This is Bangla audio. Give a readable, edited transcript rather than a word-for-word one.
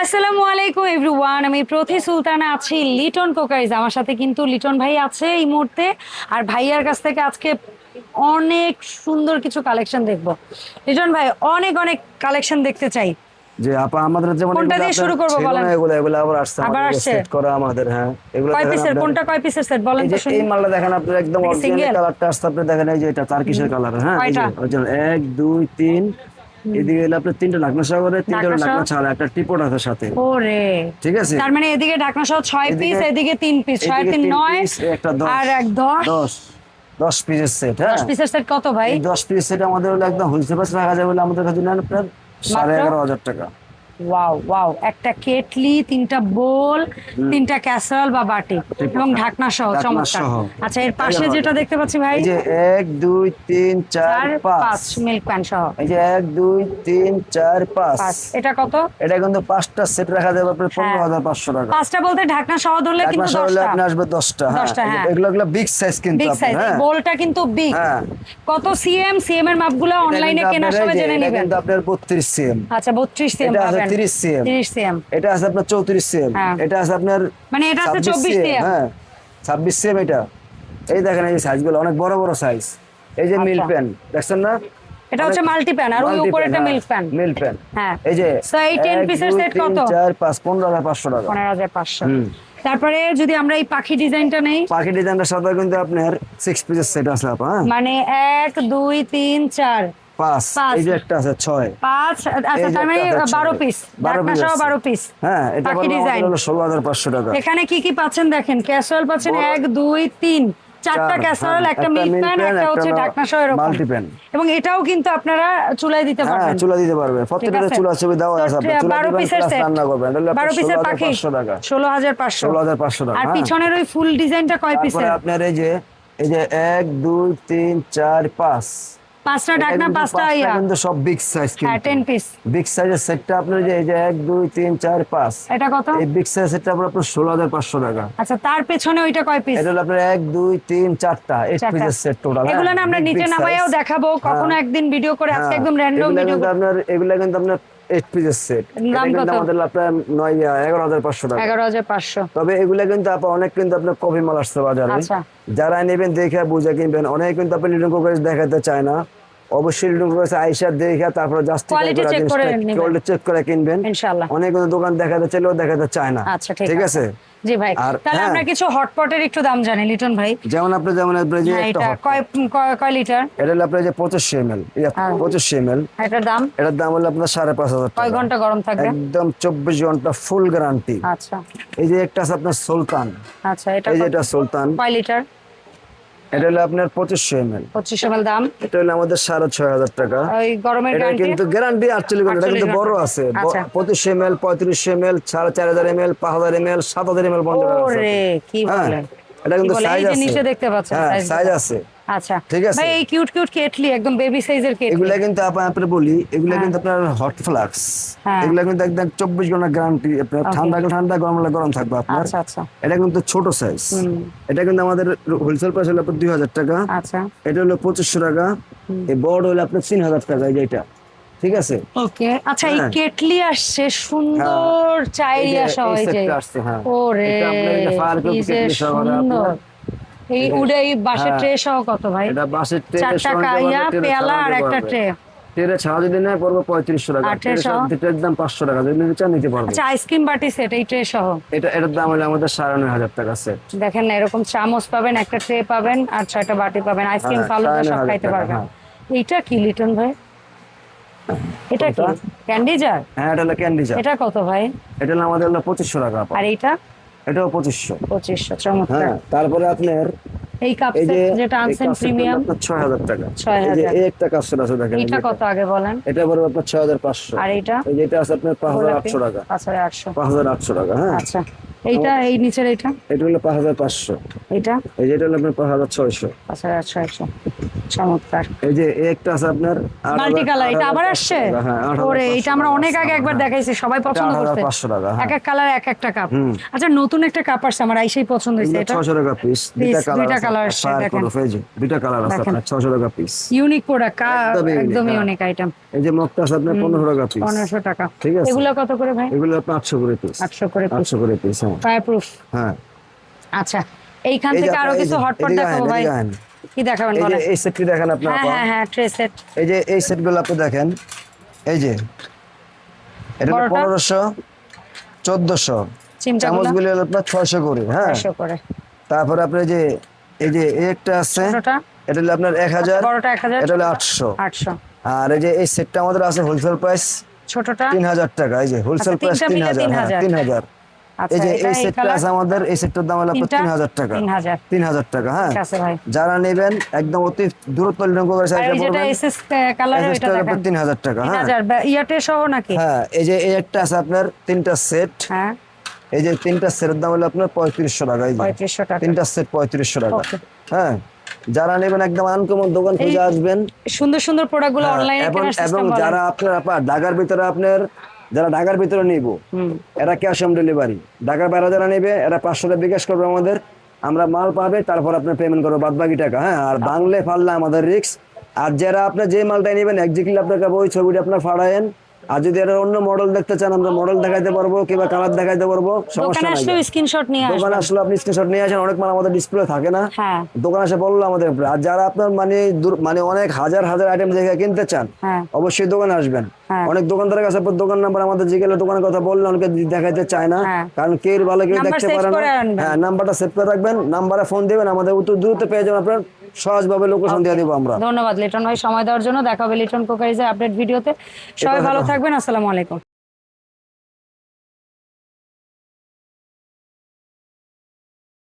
আসসালামু আলাইকুম এভরিওয়ান, আমি প্রথি সুলতানা আছি লিটন কোকারিজ। আমার সাথে কিন্তু লিটন ভাই আছে এই মুহূর্তে। আর ভাইয়ার কাছ থেকে আজকে অনেক সুন্দর কিছু কালেকশন দেখবো। লিটন ভাই, অনেক অনেক কালেকশন দেখতে চাই। যে আপা আমাদের যেমন কোনটা দিয়ে শুরু করব বলেন? এগুলো আবার আসছে, আবার আমাদের আসছে? সেট করা আমাদের। হ্যাঁ, এগুলো কয় দেখেন পিসের, আপনার। কোনটা কয় পিসের সেট বলেন এই তো যে শুনি। এই মালটা দেখেন আপনার একদম এটা অরিজিনাল single? কালারটা আসছে, আপনি দেখেন এই যে এটা টার্কিশের কালার। হ্যাঁ, এই যে কয়টা? অরিজিনাল 1 2 3 এদিকে হলো আপনার তিনটা ঢাকনা সহ করে, তিনটা ঢাকনা ঢাকনা সহ? ছাড়া একটা টিপট আছে সাথে। ওরে, ঠিক আছে, তার মানে এদিকে ঢাকনা সহ 6 পিস, এদিকে- এদিকে 3 পিস, 6 এদিকে 3 তিন 9 পিস, একটা 10 আর এক 10 10 পিসের সেট। হ্যাঁ, 10 পিসের সেট কত ভাই? এই 10 পিস সেট আমাদের হলো একদম হোলসেল প্রাইস রাখা যাবে বলে আমাদের কাছে নেন আপনার 11,500 টাকা। ওয়াও ওয়াও, একটা কেটলি, 3টা বোল, 3টা ক্যাসারোল বা বাটি এবং ঢাকনা সহ। ঢাকনা চমৎকার। সহ। আচ্ছা, এর পাশে যেটা দেখতে পাচ্ছি ভাই, এই যে 1 2 3 4 5 5 মিল্ক প্যান সহ। এই যে 1 2 3 4 5 এটা কত? এটা কিন্তু 5টা সেট রাখা যাবে আপনার 15,500 টাকা। 5টা বলতে ঢাকনা সহ ধরলে ঢাকনা কিন্তু সহ হলে 10টা। আপনি আসবে 10টা। হ্যাঁ, 10টা, হ্যাঁ। এগুলো বিগ সাইজ কিন্তু বিগ সাইজ, আপনার। হ্যাঁ, বোলটা কিন্তু বিগ। হ্যাঁ। কত সিএম? সিএম এর মাপগুলো অনলাইনে কেনার সময় জেনে এটা নেবেন। কিন্তু আপনার 32 সিএম, আচ্ছা, 32 সিএম এটা আছে পাবেন। 30 সিএম, 30 সিএম। এটা আছে আপনার 34 সিএম, হ্যাঁ। এটা আছে আপনার মানে এটা আছে 24 সিএম। হ্যাঁ 26 সিএম। এটা এই দেখেন এই সাইজগুলো অনেক বড় বড় সাইজ। এই যে মিল আচ্ছা। প্যান দেখছেন না, এটা হচ্ছে মাল্টি প্যান, আর ওই উপরেটা মিল্ক প্যান। মিল প্যান। হ্যাঁ, এই যে So, এই 10 পিসের সেট কত? 4 5 15,500 টাকা। 15,500। হুম। তারপরে যদি আমরা এই পাখি ডিজাইনটা নেই, পাখি ডিজাইনটার সাথে কিন্তু আপনার 6 পিসের সেট আছে আপা। হ্যাঁ, মানে 1 2 3 4 5 পাঁচ। এই যে একটা আছে 6। 5, আচ্ছা এই যে তার মানে একটা আছে 12 ছয়। পিস, 12 ঢাকনা piece সহ আছে। 12 পিস। হ্যাঁ, এটা পাখি বলবো ডিজাইন। আমাদের হলো 16,500 টাকা। এখানে কি কি পাচ্ছেন দেখেন, ক্যাসারোল পাচ্ছেন বড়- 1 2 3 4টা ক্যাসারোল, হ্যাঁ, একটা মিল্ক প্যান, একটা হচ্ছে ঢাকনা সহ এরকম। Multi pan. এবং এটাও কিন্তু আপনারা চুলায় দিতে হ্যাঁ, পারবেন। চুলা দিতে পারবে, প্রত্যেকটা আছে? চুলা ছবি দেওয়া আছে। আপনি চুলা 12 দিবেন পিসের প্লাস সেট, রান্না করবেন, এটা হলো 12 পিসের পাখি 16,500 টাকা। 16,500। 16,500 টাকা। আর হ্যাঁ। পিছনের ওই ফুল ডিজাইনটা কয় তারপরে পিসের? আপনার এই যে 1 2 3 4 5 5টা ঢাকনা, 5টা ইয়া। কিন্তু সব বিগ সাইজ হ্যাঁ, 10 পিস। বিগ সাইজের সেটটা আপনার যে এই যে 1 2 3 4 5 এটা কত? এই বিগ সাইজ সেটটা আপনার 16,500 টাকা। আচ্ছা, তার পেছনে ওইটা কয় পিস? এটা হলো আপনার 1 2 3 4টা 8 চারটা। পিসের সেট টোটাল। এগুলো না আমরা নিচে নামাইও দেখাবো কখনো একদিন ভিডিও করে, আজকে একদম র্যান্ডম ভিডিও। এগুলা কিন্তু আপনার 8 পিসের সেট। দাম এটা কিন্তু কত? আমাদের আপনার 11,500 টাকা। 11,500। তবে এগুলা কিন্তু অনেক কিন্তু আপনার কপি মাল আসছে বাজারে। আচ্ছা। যারা নেবেন দেখে বুঝে কিনবেন। অনেকে কিন্তু আপনি লিটন কোকারিজ দেখাতে চায় না। অবশ্যই লিটন কোকারিজ আইসা দেখে তারপর জাস্টিফাই Quality check করে নেবেন। কোয়ালিটি চেক করে কিনবেন। ইনশাআল্লাহ। অনেক কিন্তু দোকান দেখাতে চাইলেও দেখাতে চায় না। আচ্ছা, ঠিক আছে। জি ভাই, আর তাহলে হ্যাঁ। আমরা কিছু হটপটের একটু দাম জানি লিটন ভাই। যেমন আপনি যে হ্যাঁ, একটা এটা কয় লিটার? এটা হলো আপনার যে 2500 ml, 2500 ml। এটার দাম এটার দাম হলো আপনার 5,500 কয় টাকা। ঘন্টা গরম থাকবে? একদম 24 ঘন্টা ফুল গ্যারান্টি। আচ্ছা এই যে একটা আছে আপনার সুলতান, আচ্ছা, এটা এই যে এটা সুলতান, কয় লিটার? এটা হলো আপনার 2500 ml। 25 ml দাম। এটা হলো আমাদের 6,500 টাকা। ওই গরমের এটা গ্যারান্টি? কিন্তু গ্যারান্টি 48 ঘন্টা। এটা কিন্তু 48 বড় ঘন্টা। আছে। আচ্ছা। 2500 ml, 3500 ml, 4,500 ml, 5,000 ml, 7,000 ml বন্ধ আছে। ওরে, কি হ্যাঁ, বলেন? এটা কিন্তু কি বলে? সাইজ এই যে আছে। নিচে দেখতে পাচ্ছেন হ্যাঁ, size সাইজ গুলো। আছে। আচ্ছা ঠিক আছে। ভাই, এই কিউট কিউট কেটলি, একদম বেবি সাইজের কেটলি। এগুলা কিন্তু আপনার বলি, এগুলা কিন্তু আপনার হট ফ্লাক্স। হ্যাঁ। এগুলা কিন্তু একদম 24 ঘন্টা গ্যারান্টি। আপনার ঠান্ডা হলে ঠান্ডা, গরম হলে গরম থাকবে আপনার। আচ্ছা আচ্ছা এটা কিন্তু ছোট সাইজ। এটা কিন্তু আমাদের হোলসেল প্রাইস হলো আপনার 2,000 টাকা। আচ্ছা। এটা হলো 2500 টাকা। এই বড় হলো আপনার 3,000 টাকা। এই যে এটা, ঠিক আছে। ওকে, আচ্ছা এই হ্যাঁ। কেটলি আসছে সুন্দর চাইরিয়া সহ, এই যে আসছে। হ্যাঁ, ওরে এটা আপনার এই যে ফায়ার কি যে কেটলি সহ করা সুন্দর। আপনার। এই উডে এই বাসের হ্যাঁ। ট্রে সহ কত ভাই? এটা বাসের ট্রে 4টা কাইয়া, পেয়ালা আর একটা ট্রে। ট্রে ছাড়া যদি নেয় পড়বে 3500 টাকা। আর ট্রে ট্রে সহ? ট্রের দাম 500 টাকা। যদি নিতে চান নিতে পারবেন। আচ্ছা, আইসক্রিম বাটি সেট, এই ট্রে সহ এটার দাম হলো আমাদের 9,500 টাকা সেট। দেখেন না, এরকম চামচ পাবেন, একটা ট্রে পাবেন আর 6টা বাটি পাবেন, আইসক্রিম হ্যাঁ, ফালুদা সব 9,500 খাইতে টাকা, পারবেন। হ্যাঁ। এইটা কি লিটন ভাই? এটা কি কোনটা? Candy jar? হ্যাঁ, এটা হলো ক্যান্ডি জার। এটা কত ভাই? এটা হলো আমাদের হলো 2500 টাকা। আর এইটা? এটাও 2500। 2500। চমৎকার। হ্যাঁ, তারপরে আপনার এই কাপ এই যে সেট যেটা আনছেন প্রিমিয়াম, 6,000 টাকা। 6,000 এই যে এই একটা কাপ সেট আছে দেখেন। এই এইটা যে কত আগে বলেন? এটা পড়বে আপনার 6,500। আর এইটা? এই যে এটা আছে আপনার 5,800 টাকা। 5,800। 5,800 টাকা। হ্যাঁ, আচ্ছা, এইটা এই নিচের এইটা? এটা হলো 5,500। এইটা এই যে এটা হলো আপনার 5,600। 5,600। চমৎকার। এই যে এই একটা আছে আপনার মাল্টি কালার, এটা আবার 8,500 আসছে? টাকা, হ্যাঁ, 8,500 ওরে, এটা আমরা অনেক আগে একবার টাকা। দেখাইছি, সবাই পছন্দ করছে। 8,500 টাকা, হ্যাঁ। এক এক কালার এক একটা কাপ। আচ্ছা, নতুন একটা কাপ আসছে, আমার আইসেই পছন্দ হয়েছে এগুলো এটা। 600 টাকা পিস, Piece, দুইটা কালার আসছে, দেখেন। দুইটা কালার আছে দেখেন। আপনার 600 টাকা পিস। ইউনিক প্রোডাক্ট, একদমই unique, একদমই হ্যাঁ। অনেক আইটেম। এই যে মগটা আছে আপনার 1500 টাকা পিস। 1500 টাকা। ঠিক আছে। এগুলো কত করে ভাই? এগুলো আপনার 800 করে পিস। 800 করে piece। 800 করে পিস, হ্যাঁ। Fire proof. হ্যাঁ। আচ্ছা, এইখান এই যে থেকে আরো আপনার এই কিছু যে, হটপট এদিকে দেখাবো আহেন, ভাই। এদিকে আহেন। কি দেখাবেন এই যে বলেন? এই সেটটি দেখেন আপনি হ্যাঁ আপা। হ্যাঁ হ্যাঁ, ট্রে সেট। এই যে এই সেটগুলো আপনি দেখেন, এই যে এটা হলো বড়টা? 1500, 1400। চিমটাগুলো? চামচগুলো হলো আপনার 600 করে, হ্যাঁ। 500 করে। তারপরে আপনার এই যে এই একটা আছে, ছোটটা? এটা হলো আপনার 1000, বড়টা 1000, এটা হলো 800। 800। আর এই যে এই সেটটা আমাদের আছে হোলসেল প্রাইস ছোটটা? 3000 টাকা। এই যে হোলসেল আচ্ছা, প্রাইস তিনটা মিলে 3000, 3000। 3000। আচ্ছা, এই যে এটা এই এই সেটটা কালার? আছে আমাদের, এই সেটটার দাম হলো আপনার তিনটা? 3000 টাকা। 3000। 3000 টাকা, হ্যাঁ। ঠিক আছে ভাই। যারা নেবেন একদম অতি দ্রুত লিডন করে আর সাইজটা এই যেটা পড়বেন। এসএস কালার, এটা এসএসটার দেখেন। উপর 3000 টাকা, হ্যাঁ। 3000 ইয়াতে সহ নাকি? হ্যাঁ, এই যে এই একটা আছে আপনার তিনটা সেট। হ্যাঁ, এই যে তিনটা সেটের দাম হলো আপনার 3500 টাকা। এই যে 3500 টাকা। তিনটা সেট 3500 টাকা, Okay. হ্যাঁ। যারা নেবেন একদম আনকমন দোকান খুঁজে আসবেন। সুন্দর সুন্দর প্রোডাক্ট গুলো হ্যাঁ, অনলাইনে কেনার এবং সিস্টেম বলেন। যারা আপনার ঢাকার ভিতরে আপনার যারা ঢাকার ভিতরে নিব, এরা ক্যাশ অন ডেলিভারি। ঢাকার বাইরে যারা নেবে এরা 500 টাকা বিকাশ করবে আমাদের, আমরা মাল পাবে, তারপর আপনার পেমেন্ট করবো বাদ বাকি টাকা, হ্যাঁ। আর বাংলে ফাললে আমাদের রিস্ক। আর যারা আপনার যে মালটা নেবেন এক্স্যাক্টলি আপনাকে ওই ছবিটা আপনার ফাড়ায়েন। আর যদি এর অন্য মডেল দেখতে চান আমরা মডেল দেখাইতে পারবো কিংবা কালার দেখাইতে পারবো, সমস্যা দোকানে নাই। আসলে স্ক্রিনশট নিয়ে দোকানে আসবেন। আসলে আপনি স্ক্রিনশট নিয়ে আসেন, অনেক মাল আমাদের ডিসপ্লে থাকে না। হ্যাঁ দোকানে এসে বললো আমাদের উপরে। আর যারা আপনার মানে অনেক হাজার হাজার আইটেম দেখে কিনতে চান, হ্যাঁ অবশ্যই দোকানে আসবেন। হ্যাঁ। অনেক দোকানদারের কাছে আপনার দোকান নাম্বার আমাদের জিজ্ঞেস দোকানের কথা বললে অনেকে দেখাইতে চায় না, হ্যাঁ। কারণ কেউ ভালো কেউ নাম্বার দেখতে save পারে না। করে আনবেন। হ্যাঁ, নাম্বারটা সেভ করে রাখবেন, নাম্বারে ফোন দিবেন, আমাদের উত্তর দ্রুত পেয়ে যাবেন, আপনার সহজভাবে লোকেশন দিয়ে দিব আমরা। ধন্যবাদ লিটন ভাই সময় দেওয়ার জন্য। দেখা হবে লিটন কোকারিজের আপডেট ভিডিওতে। সবাই ভালো থাকবেন, আসসালামু আলাইকুম।